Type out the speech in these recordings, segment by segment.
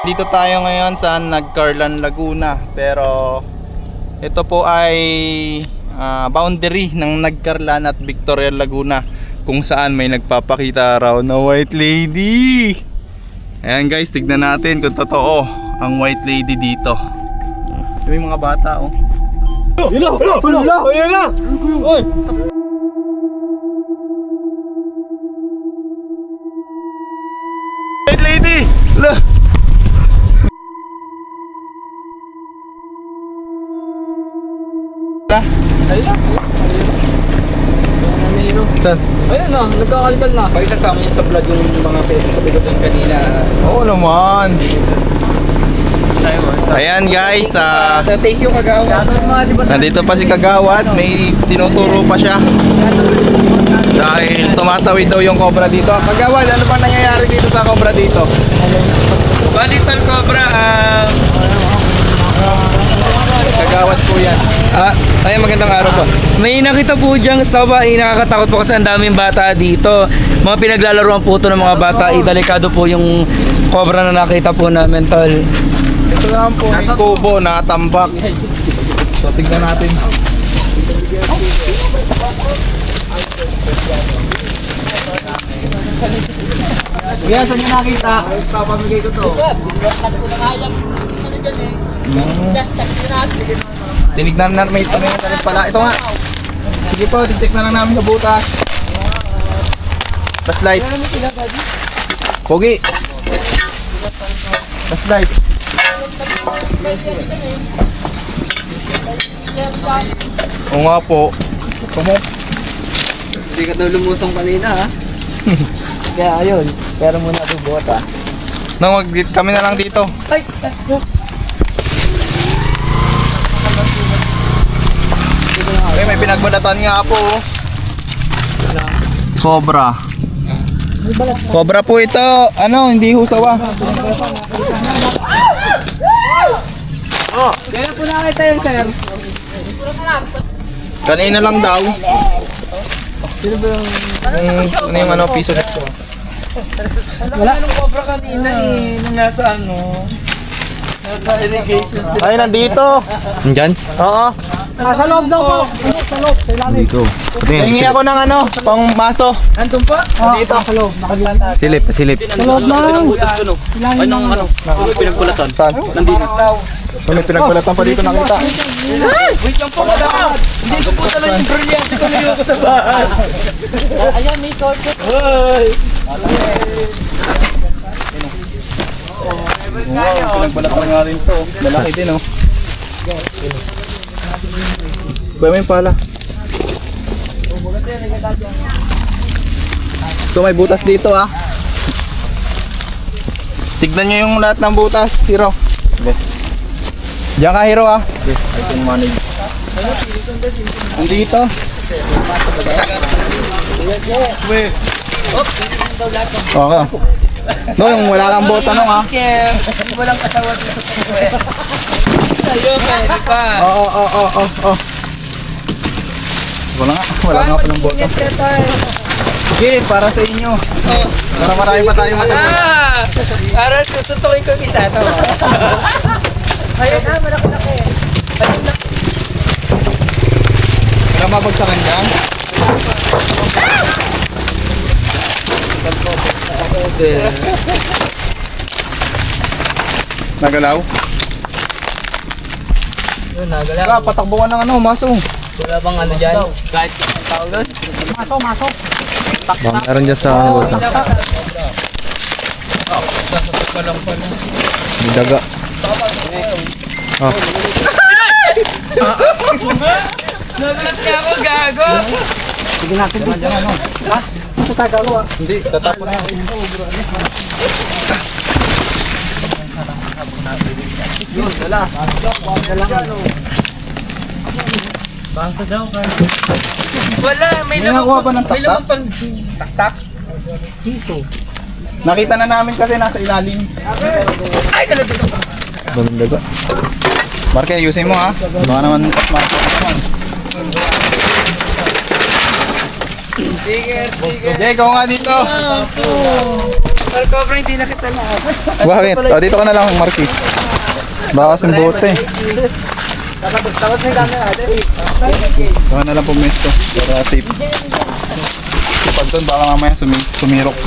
Dito tayo ngayon sa Nagcarlan, Laguna. Pero ito po ay boundary ng Nagcarlan at Victoria, Laguna, kung saan may nagpapakita raw na white lady. Ayan guys, tignan natin kung totoo ang white lady dito. May mga bata oh. Yun na! Yun na! Oy! White lady! Lah! Ayun na. Saan? Ayun na, nagkakalikal na. Bakit sasama niyo sa vlog yung mga peso sa bigotan kanina? Oo naman. Ayan guys, Thank you, Kagawa. nandito pa si Kagawad, may tinuturo pa siya. Dahil tumatawid daw yung cobra dito. Kagawad, ano bang nangyayari dito sa cobra dito? Balitan Cobra, Kagawad po yan. ay magandang araw po. May nakita po diyang sawa, nakakatakot po kasi ang daming bata dito. Mga pinaglalaroan po ito ng mga bata, delikado po yung cobra na nakita po namin, tol. Ito naman po yung kubo na tambak. So tignan natin. Kuya, saan nyo nakita? Papamigay ko to. Tinignan na, may tumingin na rin pala. Ito nga. Sige po, titik na lang namin sa butas. Flashlight. Pogi. Flashlight. Oo nga po. Tumok. Hindi ka daw lumusong kanina, ha? Kaya ayun, pero muna ito bota. Nang kami na lang dito. Ay! Okay, may pinagbalatan nga po. Oh. Cobra. Cobra po ito. Ano, hindi ho sawa. Kaya po nakita yun, sir. Kanina lang daw. Ano yung ano, piso nito? Wala nung cobra kanina nung nasa nasa irrigation. Ay, nandito. Nandyan? Oo. Sa loob daw po. Sa loob, sa ilalim. Dito. Hingi ako ng ano, pang maso. Andun pa? Dito. Sa loob, nakalimutan. Silip, silip. Sa loob lang. Ilalim lang. Pinagbalatan. Saan? Nandito. So, may pinagbalatan pa dito nakita. Wait lang po, madam. Hindi ko po talaga yung brilyante ko niyo ko sa bahay. Ayan, may torch. Hoy! Wow, pinagbalatan nga rin to. Malaki din oh. Ba may pala. So may butas dito ah. Tignan nyo yung lahat ng butas, Hiro. Diyan ka, Hiro ah. Yes, I can manage. Nandito. Okay. No, yung wala kang bota nung ah. Walang kasawat na sa pagkuha. Ayun, pwede pa. Oo. Wala nga palang bota. Sige, para sa inyo. Para marami pa tayo matulog. Para susuntukin ko isa to. Ayun na, malaki-laki. Ayun na. Wala mabagsakan dyan. Nagalaw? Yun, nagala. Saka patakbuhan ng ano, maso. Wala bang ano dyan? Kahit ang tawag doon? Maso. Meron dyan sa ano boss. May daga. Nagulat niya ako, gago. Sige natin dito. Ha? Ito tagalo ah. Hindi, tatapon na. Yun, wala. Bangka daw kayo. Wala, may May nakuha ba ng may taktak? lamang pang taktak. Dito. Nakita na namin kasi nasa ilalim. Ay, talaga ito. Daming daga. Marke, ayusin mo ha. Baka naman pasmasa naman. Sige. Jay, ikaw nga dito. Ako. Tol Cobra, hindi na kita lahat. Bakit? O, dito ka na lang, Marky. Baka kasing bote. Baka na lang pumesto para safe. Pag doon, baka mamaya sumirok.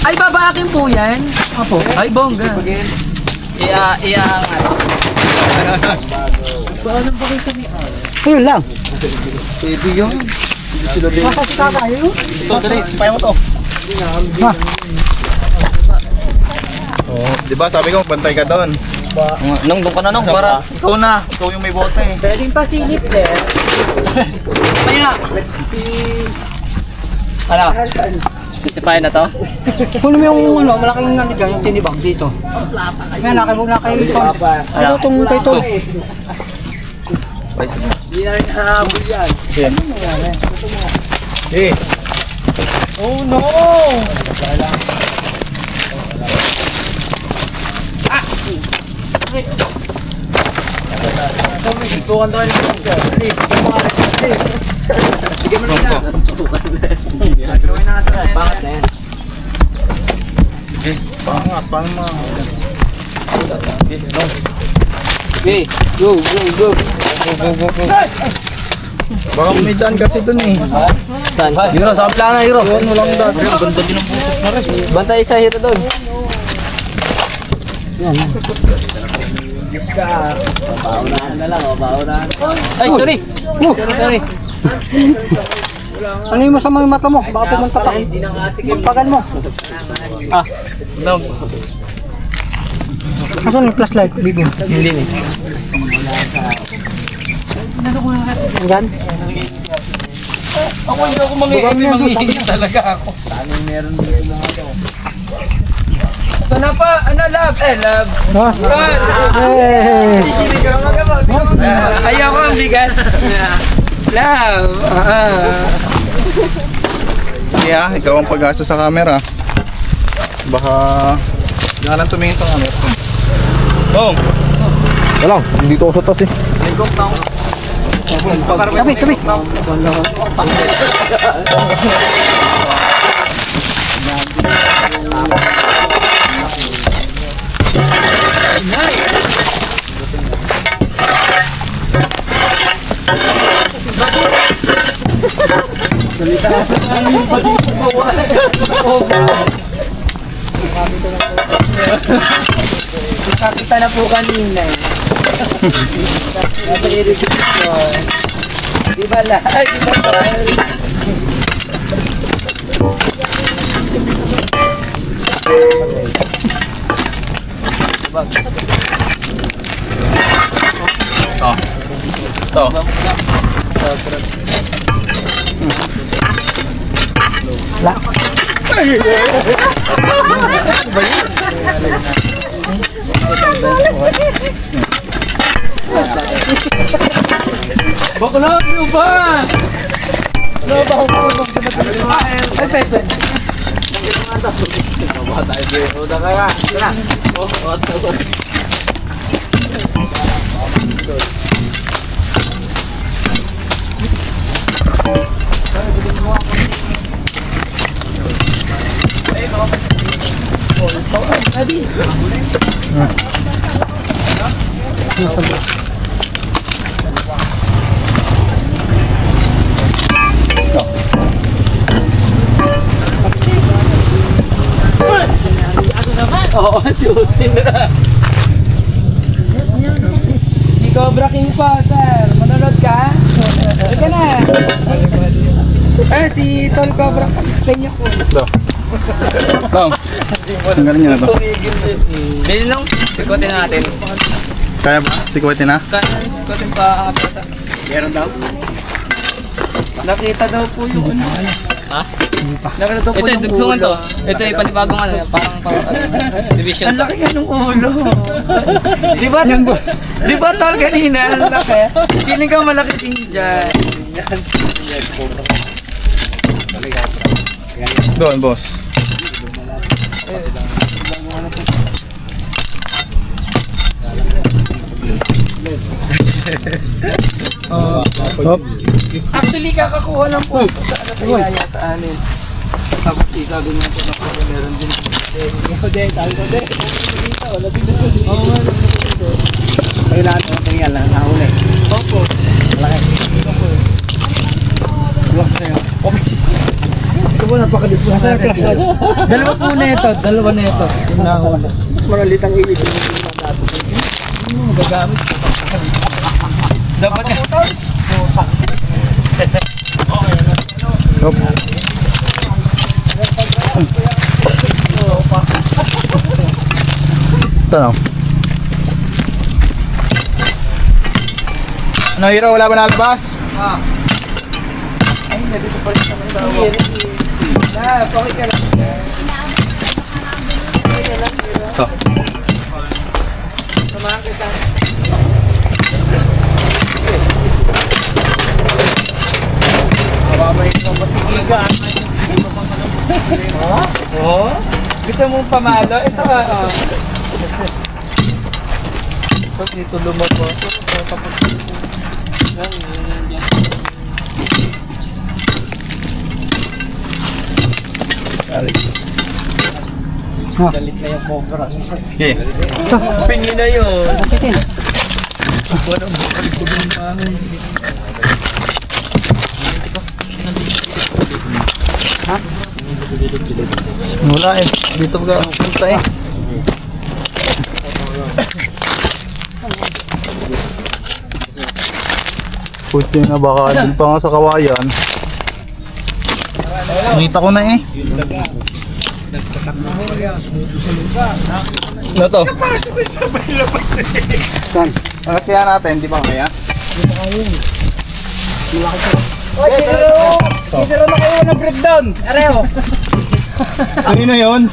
Ay, babaakin po yan. Apo. Ay, bongga. Ayun lang. Pwede yun. Ito, dali. Paya mo to. Oh, di ba sabi ko, bantay ka doon. Nung doon ka na nung Para ikaw na, ikaw yung may bote. Pwedeng pasilip there. Kaya. Ano? Sisipahin na to? Kunin mo yung ano, malaking nanigang yung tinibang dito. Kaya nakabuna kayo ito. Ano itong ito? Hindi na rin nahabol yan. Eh, Oh no! Tukan to Bakit na yan? pangat, paano mo? Okay, go, go, go. Baka may daan kasi doon eh. Saan? Hiro, sa plana, Hiro. Ano lang daan. Ang ganda din ang butos na rin. Bantay sa hero doon. Ay, sorry. Sorry. Ano yung masama yung mata mo? Baka pumunta pa. Pagan mo. No. Asan yung flashlight, Bibing? Hindi ni. Yan. Ako hindi ako manghihingin talaga ako. Sana pa, ano love? Love. Ha? Hey! Ayoko ang bigat. Love. Yeah, ikaw ang pag-asa sa camera. Baka nga lang tumingin sa camera. Bong! Walang, dito ako sa taas eh. Tabi, tabi. Nakita na po kanina eh. Nasa irrigation. Di ba lahat? Di ba lahat? To. Bakla, ano ba? Ano ba? Ay, pepe. Oo, suotin na. Si Cobra King po, sir. Manonood ka? Halika na. Si Tol Cobra King po. To. Bong! Tanggalin niyo na to. Bili nung, sikotin natin. Kaya ba? Sikwatin na? Sikotin pa ang kapita. Meron daw? Nakita daw po yung ano. Ha? Nakita daw po yung dugsungan ulo. to. Ito ay panibagong ano, parang division Ang to. laki nga ng ulo. Di ba? Yan, boss. Di ba tol kanina? Ang laki. Feeling ka malaki din dyan. Doon, boss. Hop. Actually, kakakuha lang po sa ano sa yaya sa amin. Tapos sabi niya po na po meron din. Ayun lahat ng tingnan lang, nahuli. Opo. Malaki. Huwag sa'yo. Gusto mo napakalipo na natin. Dalawa po na ito. Dalawa na ito. Yung nahuli. Maralit ang ibig. Magagamit. Dapat ka. Hop. Ito no. Ano hero, wala ba nalabas? Oh? Gusto mong pamalo? Ito oh. Tapos dito lumako. Galit na yung cobra. Okay. Pingin na yun. Wala eh. Dito ka punta eh. Puti na baka din pa nga sa kawayan. Nakita ko na eh. Ano to? Saan? Bakit kaya natin? Di ba kaya? Pero na kayo ng breakdown. Areho. Ano na yun?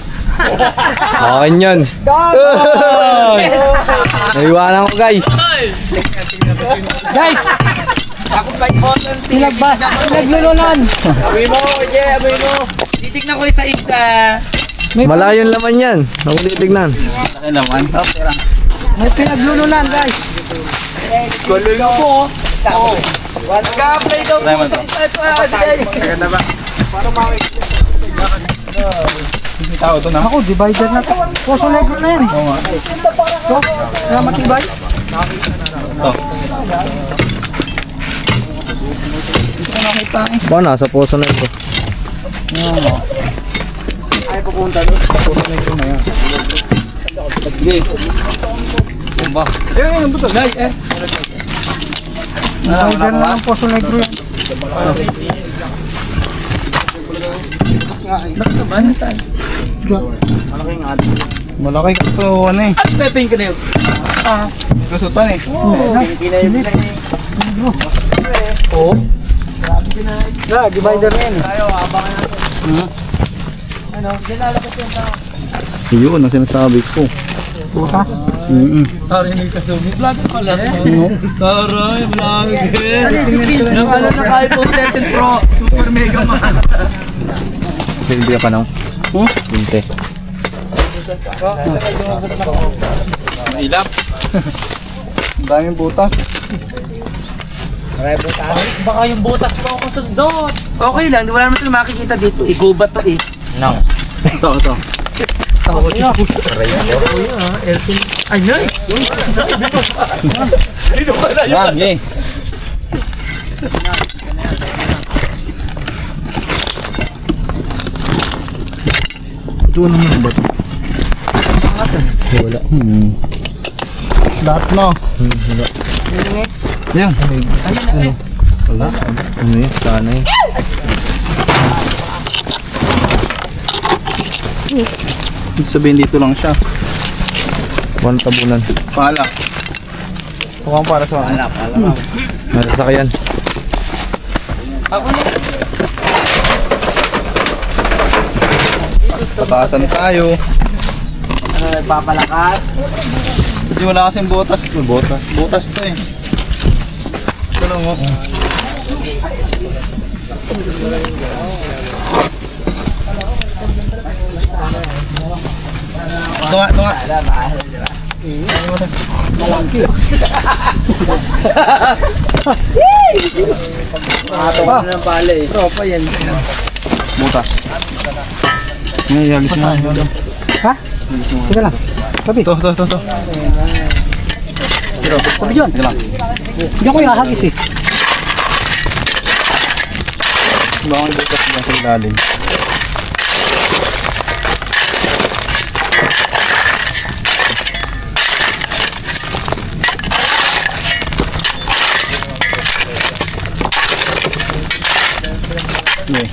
Akin yan. Naiwanan ko guys. Guys! Ako ba important? Pinagbas. Pinaglulunan. Abay mo, abay mo. Titignan ko isa isa. Malayo yung laman yan. Ako titignan. Laki naman. Okay lang. May pinaglulunan guys. Guloy mo po. Oo. Nag-a-apply daw po Naman sa to. isa ito. Maganda ba? Tao to na. Ako, divider na to. Poso negro na yan eh. Oo nga. Ito, kaya matibay. Ito. Ito nakita eh. Baka nasa poso na ito. Ay, pupunta doon. Puro na ito na yan. Sige. Ba? Yung buto. Guys, Divider na ng poso negro yan. naman saan? Malaki kaso ano eh. At pepeng ka na yun. Kasutan eh. Oo. Yeah, divider na yan. Yun ang sinasabi ko. Butas. Taray may kasumi. Vlogger pala. Taray, vlogger. Nang ano na kayo po 13 Pro. Super Mega Man. Silbi ka pa nang? Binte. Mailap. Ang daming butas. Baka yung butas pa ako sundot. Okay lang, wala naman ito makikita dito. Igubat to eh. Nang. Ito, ito. Tawa niya. Ay, nay! Yan, yay. Ito naman ba ito? Wala. Lahat no. Wala. Yan. Wala. Ano yun? Sana eh. Ibig sabihin dito lang siya. One tabunan. Pala. Mukhang para sa akin. Nasasakyan. Ako na. Pataasan tayo. Ano, nagpapalakas? Hindi wala kasing butas. Butas. Butas to eh. Ito lang oh. Ito nga, ito nga. Malaki. Nakatawa na ng pala eh. Tropa yan. Butas. Ngayon, yalis na. Ha? Sige lang. Sabi. Ito. Sabi dyan. Hindi ako ihahagis eh. Baka butas na sa ilalim. Yeah.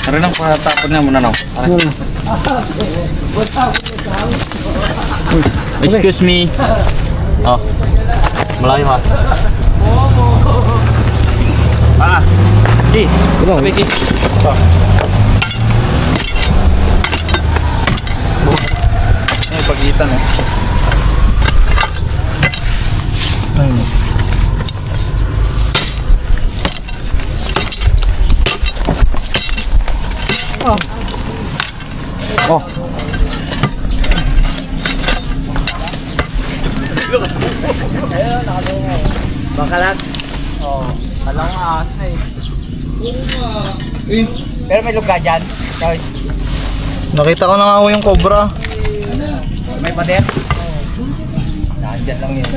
Ano nang patapon na muna no? Excuse me. Oh. Malaki ba? Di. Sabi ki. Ay, pagitan eh. Ayun. Oh. Bakalat. Oo. Alam nga ahas na eh. Pero may lugar dyan. Choice. Nakita ko na nga ako yung cobra. May pader? Nandyan lang yun.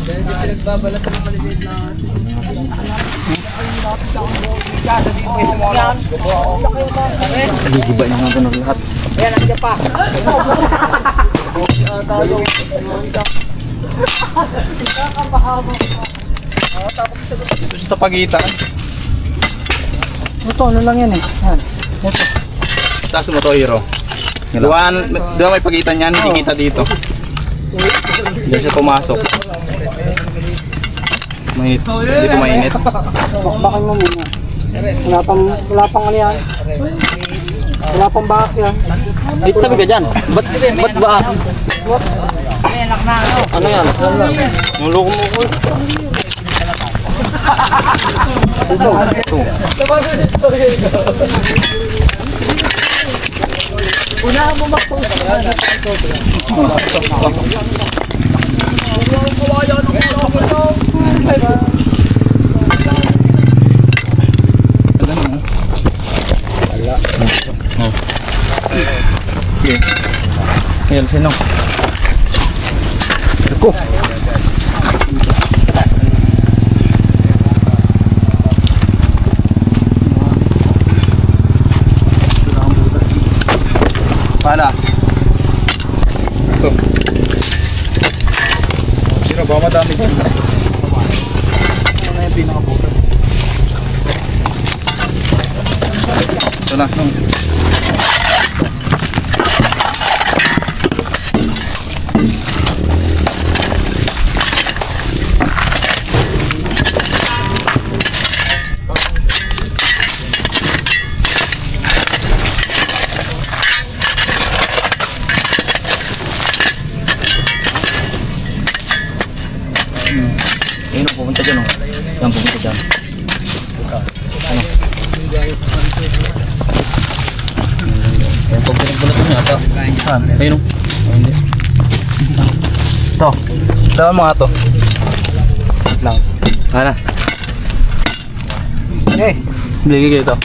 Pinagbabalat ng maliliit na ahas. Gigiba na nga ito ng lahat. Ayan, nandiyan pa. Sa pagitan. Ito, ano lang yan eh. Yan. Ito. Taas mo to, hero. Diba may pagitan yan? Hindi kita dito. Hindi siya pumasok. Mainit. Hindi pa mainit. Bakbakan mo muna. Wala pang ano yan. Wala pang bakak yan. Dito tabi ka dyan. Ba't ba? Ano yan? Nuloko mo ko. Ayan, sino? Ako. Pala. Ito. Sino ba madami dyan? Ano yung pinakabukas? Ito na. Ayun, pupunta dyan o. Yan, pupunta dyan. Ano? Ayun, pupunta dyan ata. Saan? Ayun o. Hindi. Ito. Dalawa mga to. Lang. Hala. Okay. Bigay kayo ito.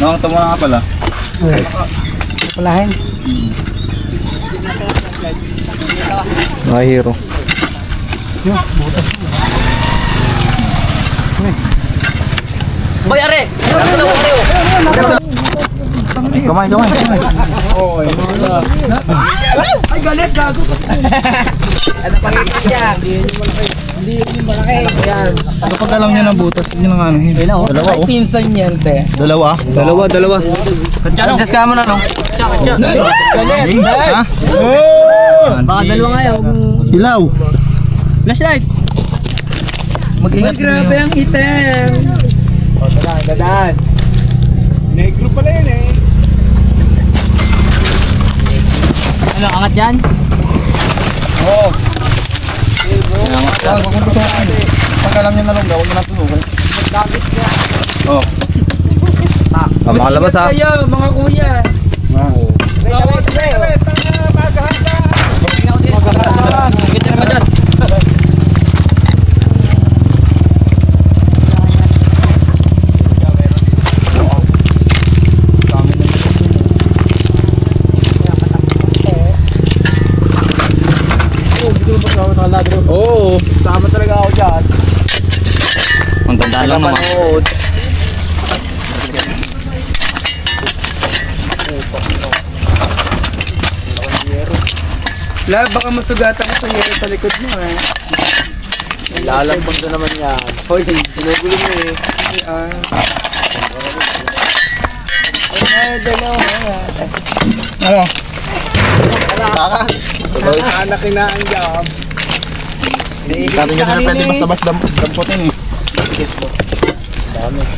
Noong ito muna nga pala. Palahin. Mga hero. Boy, are! Kamay. Ay, galit, gago. Ano pangitin yan? Hindi yung malaki. Yan. Kapag alam niya ng butas, yun ang ano yun. Dalawa Ay, oh. pinsan yan, te. Dalawa? Dalawa. Adjust ka mo na no? Galit. Ha? Baka dalawa nga yun. Ilaw. Flashlight! Mag-ingat Ay, grabe kayo. ang item. Dadaan. Negro pala yun eh. Ano, angat yan? Oo. Huwag mo tusukan. Pag alam niya na lang, huwag mo na tusukan. Oo. Makalabas ha. Kayo, mga kuya. Oo. Sama talaga ako dyan. Ang tandaan lang naman. La, baka masugatan ka sa yero sa likod mo eh. Lalambang na naman yan. Hoy, sinugulo mo eh. Ano? Takas. Anak na ang job. Sabi niya na pwede basta-basta damputin eh.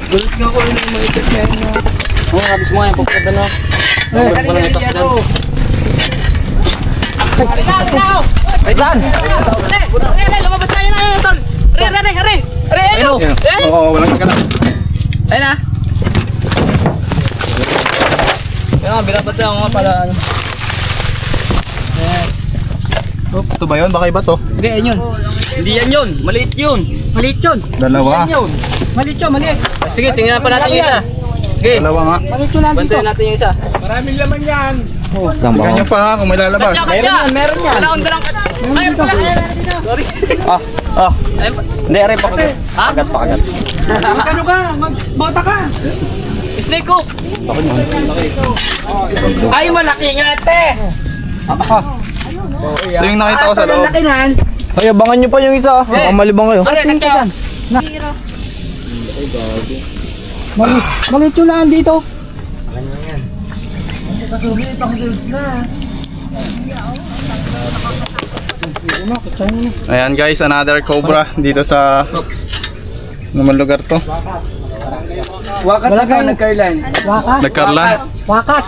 Gulit nga ko yung mga itik na yun. Oo, kabis mo nga yung pagkada na. Walang itak dyan. Wait lang! Lumabas tayo na yun, tol! Ayun. Oo, walang kagana. Ayun na! Kaya binabat ako nga pala. Oh, ito ba yun? Baka iba to. Hindi, yan yun. Hindi yan yun. Maliit yun. Maliit yun. Dalawa. Maliit yun, maliit. Sige, tingnan pa natin yung isa. Okay, Dalawa nga. Maliit yun lang dito. bantayan natin yung isa. Ganyan pa ha kung may lalabas. Meron yan. Wala akong dalang Meron dito. Hindi, aray pa kagat. Pagat pa kagat. Magkano ka? Magbota ka! Snake hook! Ay, malaki nga ate! Ito yung nakita ko sa loob. Malaki nan! Ay, abangan nyo pa yung isa. Malibang kayo. Ano, kantya? Maliit yun lang dito. Ayan guys, another cobra dito sa naman lugar to. Wakat Wala na ka, kayo. nagkarlan. Wakat. Nagkarlan. Wakat.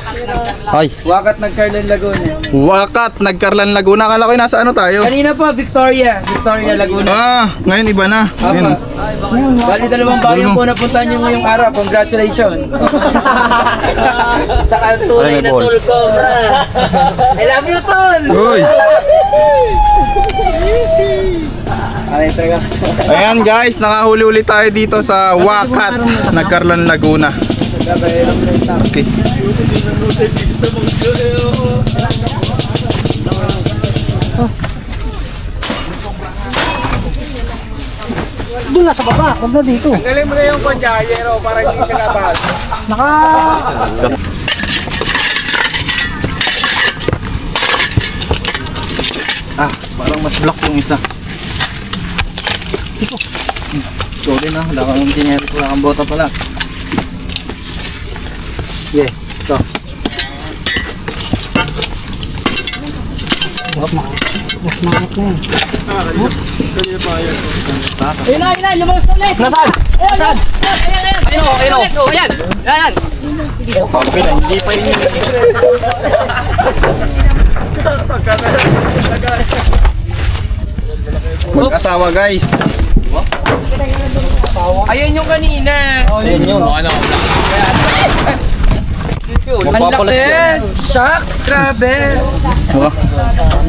Ay, Wakat nagkarlan Laguna. Wakat, Nagkarlan Laguna. Akala ko yung nasa ano tayo. Kanina po, Victoria. Victoria Laguna. Ah, ngayon iba na. Ngayon. Apa. Bali dalawang bayan po napuntahan nyo ngayong araw. Congratulations. Sa kantunay na Ball. tol ko. I love you, tol! Uy. Ay, talaga. Ayan guys, nakahuli ulit tayo dito sa Wakat, Nagkarlan Laguna. Okay. Doon na sa baba, huwag na dito. Galing mo na yung konyayero para hindi siya labas. Naka... Ah, parang mas black yung isa. Ito din ah, wala kang tineri, wala kang bota pala. Yeah, ito. Mas makakit na yun. Ayun na, lumabas na ulit. Nasaan? Nasaan? Ayun o, ayun o. Ayan, ayan. Hindi pa yun. Mag-asawa guys. Ayan yung kanina. ayun yun. Ang laki! Shucks! Grabe! Wow.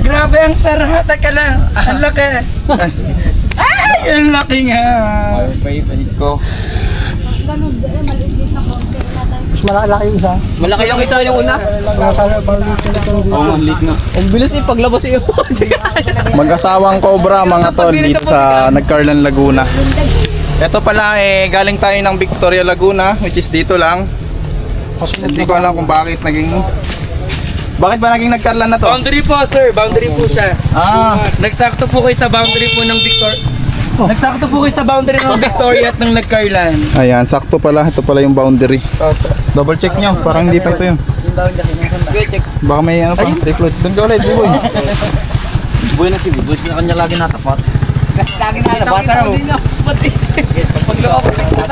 Grabe ang sarap! Teka lang! Ang laki! Ay! Ang laki nga! Mas malaki yung isa. Malaki yung isa yung una. Ang bilis yung paglabas yun. Mag-asawang cobra mga tol dito sa Nagkarlan Laguna. Ito pala galing tayo ng Victoria Laguna, which is dito lang. Hindi ko alam kung bakit naging... Bakit ba naging Nagkarlan na to? Boundary po sir! Boundary po siya. Ah, Nagsakto po kayo sa boundary po ng Victoria. Nagsakto po kayo sa boundary ng Victoria at ng Nagkarlan. ayan, sakto pala. Ito pala yung boundary. Double check nyo, parang hindi pa ito yun. Baka may ano pa, recruit. Doon ka ulit, boy. Buhay na si Budoy. Sila kanya lagi natapat. Lagi na, nabasa raw.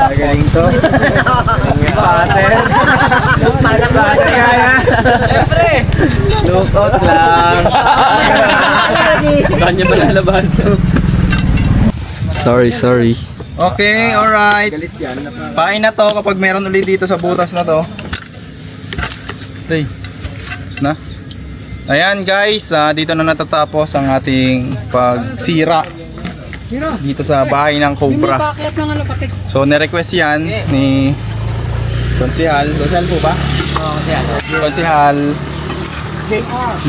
Galing to. Pater. Siyempre. Lookout lang. Saan niya ba lalabas? Sorry. Okay, alright. Pain na to kapag meron ulit dito sa butas na to. Okay. Tapos na. Ayan guys, dito na natatapos ang ating pagsira dito sa bahay ng Cobra. So nirequest yan ni Konsehal. Konsehal po ba? Oo, siya. Konsehal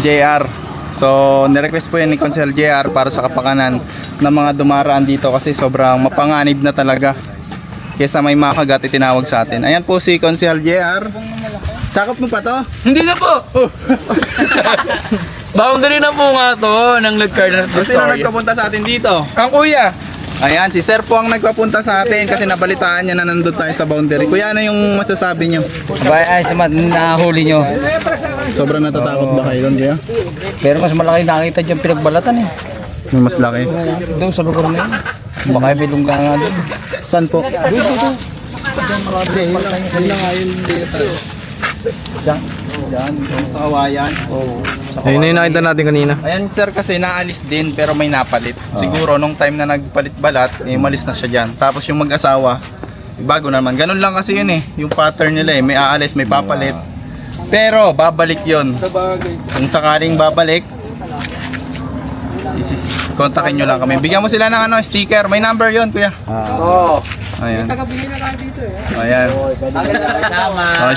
JR. So nirequest po yan ni Konsehal JR para sa kapakanan ng mga dumaraan dito kasi sobrang mapanganib na talaga. Kesa may makagat itinawag sa atin. Ayan po si Konsehal JR. Sakop mo pa to? Hindi na po. Boundary na po nga to ng nag-Carla at Sino Victoria. nagpapunta sa atin dito? Ang kuya. Ayan, si Sir po ang nagpapunta sa atin kasi nabalitaan niya na nandun tayo sa boundary. Kuya, ano yung masasabi niyo? Ay, nahuli nyo. Sobrang natatakot ba kayo doon, kuya? Pero mas malaki nakita dyan pinagbalatan eh. Yung mas laki. Doon sa lugar na yun. Baka may lungga nga doon. Saan po? Diyan, sa kawayan. Ayun na yung nakita natin kanina. Ayan sir kasi naalis din pero may napalit. Siguro nung time na nagpalit balat, umalis na siya dyan. Tapos yung mag-asawa, bago naman. Ganun lang kasi yun eh. Yung pattern nila eh. May aalis, may papalit. Pero babalik yun. Kung sakaling babalik, kontakin nyo lang kami. Bigyan mo sila ng sticker. May number yun kuya. Oo. Ayan. Ayan. Oh,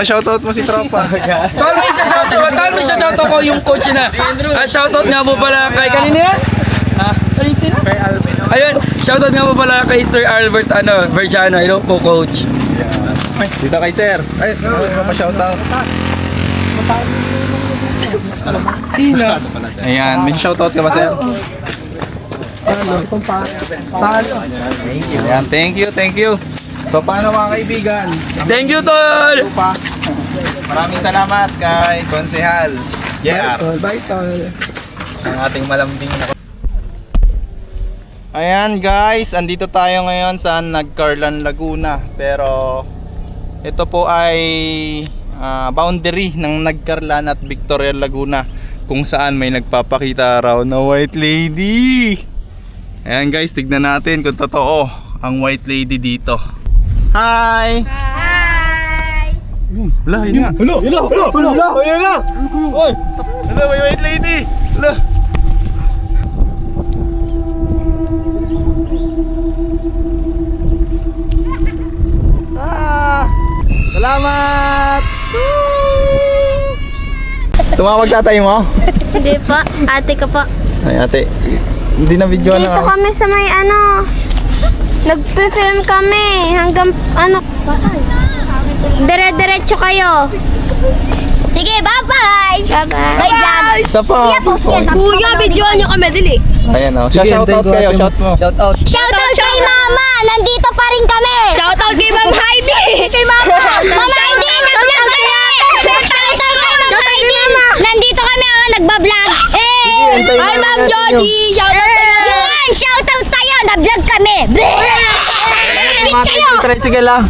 shoutout mo si tropa. Paano yung shoutout ko yung coach na? Shoutout nga po pala kay kanina yan? Kanina? Kay Albert. Ayun, shoutout nga po pala kay Sir Albert Verjano. Hello po coach. Dito kay sir. Ay, pa-shoutout. Sino? Ayan, may shoutout ka ba sir? Ayan, thank you. So paano mga kaibigan? Thank you tol! Pa. Maraming salamat kay Konsehal JR. Ang ating malambing na. Ayan guys, andito tayo ngayon sa Nagcarlan, Laguna. Pero ito po ay boundary ng Nagcarlan at Victoria, Laguna, kung saan may nagpapakita raw na white lady. Ayan guys, tignan natin kung totoo ang white lady dito. Hi! Hi! Wala, yun nga. Hello! Ayun na! Hello, may white lady! Hello! Salamat! Tumawag tatay mo? Hindi po, ate ko po. Ay ate, hindi na video Dito kami sa may nagpe-film kami hanggang dire-diretso kayo. Sige, bye-bye! Bye-bye! Bye, vlog! Isa pa. Kuya, videoan nyo kami, dili. Ayan o, shoutout kayo, shout mo. Shoutout. Shoutout kay Mama! Nandito pa rin kami! Shoutout kay Ma'am Heidi! Kay Mama! Mama Heidi! Nag-vlog kami! Shoutout kay Mama Heidi! Nandito kami, nagbablog! Hi, Ma'am Joji! Shoutout sa'yo! Yan! Shoutout sa'yo! Nag-vlog kami! Bit kayo! Tricycle ah.